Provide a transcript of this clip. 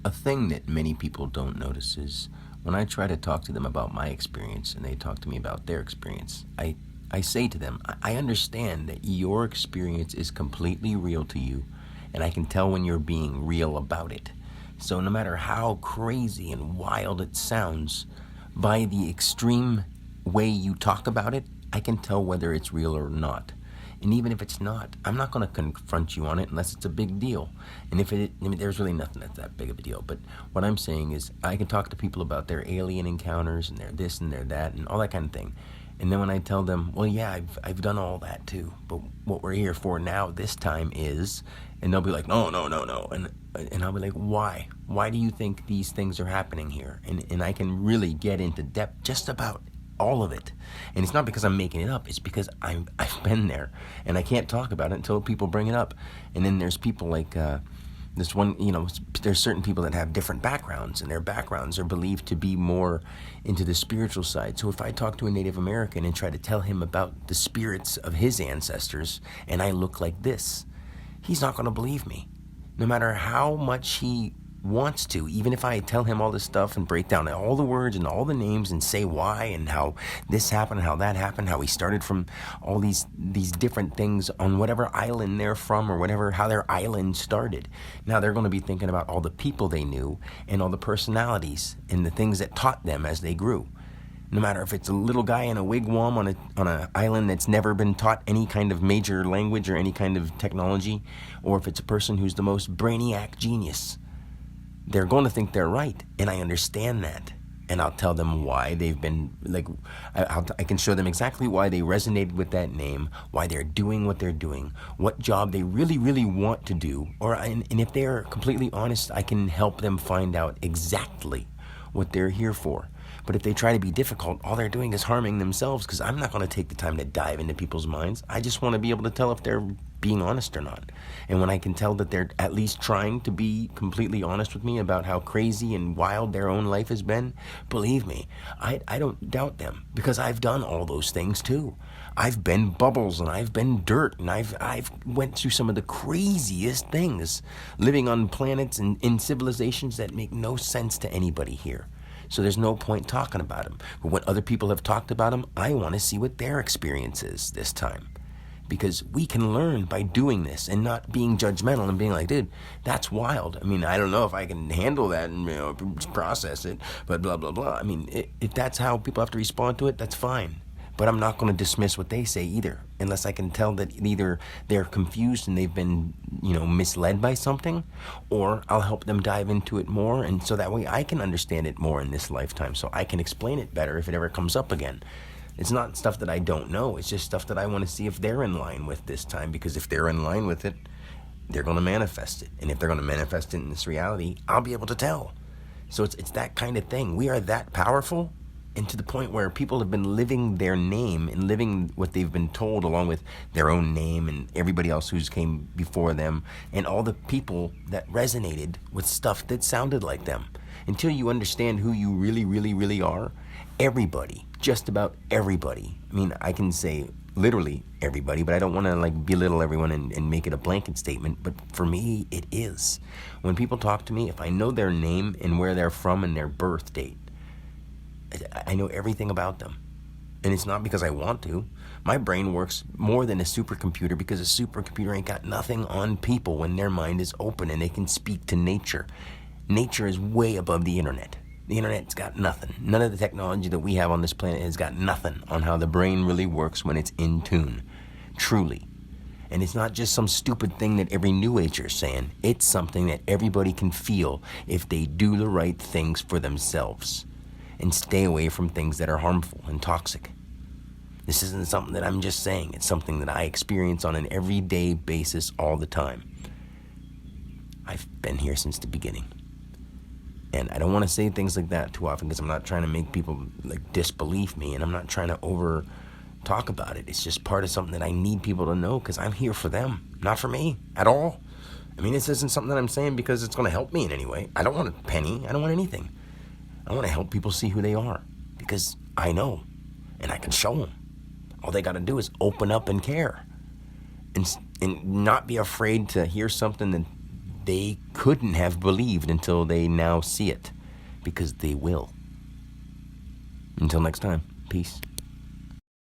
A thing that many people don't notice is when I try to talk to them about my experience and they talk to me about their experience, I say to them, I understand that your experience is completely real to you, and I can tell when you're being real about it. So no matter how crazy and wild it sounds, by the extreme way you talk about it, I can tell whether it's real or not. And even if it's not, I'm not going to confront you on it unless it's a big deal. And if it, I mean, there's really nothing that's that big of a deal. But what I'm saying is I can talk to people about their alien encounters and their this and their that and all that kind of thing. And then when I tell them, well, yeah, I've done all that too. But what we're here for now this time is, and they'll be like, no. And I'll be like, why? Why do you think these things are happening here? And I can really get into depth just about all of it. And it's not because I'm making it up. It's because I've been there. And I can't talk about it until people bring it up. And then there's people like this one, there's certain people that have different backgrounds, and their backgrounds are believed to be more into the spiritual side. So if I talk to a Native American and try to tell him about the spirits of his ancestors, and I look like this, he's not going to believe me. No matter how much he wants to, even if I tell him all this stuff and break down all the words and all the names and say why and how this happened, how that happened, how he started from all these different things on whatever island they're from or whatever, how their island started. Now they're going to be thinking about all the people they knew and all the personalities and the things that taught them as they grew. No matter if it's a little guy in a wigwam on an island that's never been taught any kind of major language or any kind of technology, or if it's a person who's the most brainiac genius. They're going to think they're right, and I understand that. And I'll tell them why they've been, I can show them exactly why they resonated with that name, why they're doing what they're doing, what job they really, really want to do. And if they're completely honest, I can help them find out exactly what they're here for. But if they try to be difficult, all they're doing is harming themselves, because I'm not going to take the time to dive into people's minds. I just want to be able to tell if they're being honest or not. And when I can tell that they're at least trying to be completely honest with me about how crazy and wild their own life has been, believe me, I don't doubt them, because I've done all those things too. I've been bubbles and I've been dirt, and I've went through some of the craziest things, living on planets and in civilizations that make no sense to anybody here. So there's no point talking about them. But when other people have talked about them, I want to see what their experience is this time. Because we can learn by doing this and not being judgmental and being like, dude, that's wild. I mean, I don't know if I can handle that and process it, but blah, blah, blah. I mean, if that's how people have to respond to it, that's fine. But I'm not going to dismiss what they say either, unless I can tell that either they're confused and they've been, misled by something, or I'll help them dive into it more, and so that way I can understand it more in this lifetime, so I can explain it better if it ever comes up again. It's not stuff that I don't know. It's just stuff that I want to see if they're in line with this time, because if they're in line with it, they're going to manifest it. And if they're going to manifest it in this reality, I'll be able to tell. So it's that kind of thing. We are that powerful, and to the point where people have been living their name and living what they've been told along with their own name and everybody else who's came before them and all the people that resonated with stuff that sounded like them. Until you understand who you really, really, really are, everybody, just about everybody, I mean, I can say literally everybody, but I don't want to belittle everyone and make it a blanket statement, but for me, it is. When people talk to me, if I know their name and where they're from and their birth date, I know everything about them. And it's not because I want to. My brain works more than a supercomputer, because a supercomputer ain't got nothing on people when their mind is open and they can speak to nature. Nature is way above the internet. The internet's got nothing. None of the technology that we have on this planet has got nothing on how the brain really works when it's in tune. Truly. And it's not just some stupid thing that every New Ager is saying. It's something that everybody can feel if they do the right things for themselves and stay away from things that are harmful and toxic. This isn't something that I'm just saying. It's something that I experience on an everyday basis all the time. I've been here since the beginning. And I don't want to say things like that too often, because I'm not trying to make people disbelieve me, and I'm not trying to over talk about it. It's just part of something that I need people to know, because I'm here for them, not for me at all. I mean, this isn't something that I'm saying because it's going to help me in any way. I don't want a penny. I don't want anything. I want to help people see who they are, because I know, and I can show them. All they got to do is open up and care, and not be afraid to hear something that they couldn't have believed until they now see it, because they will. Until next time, peace.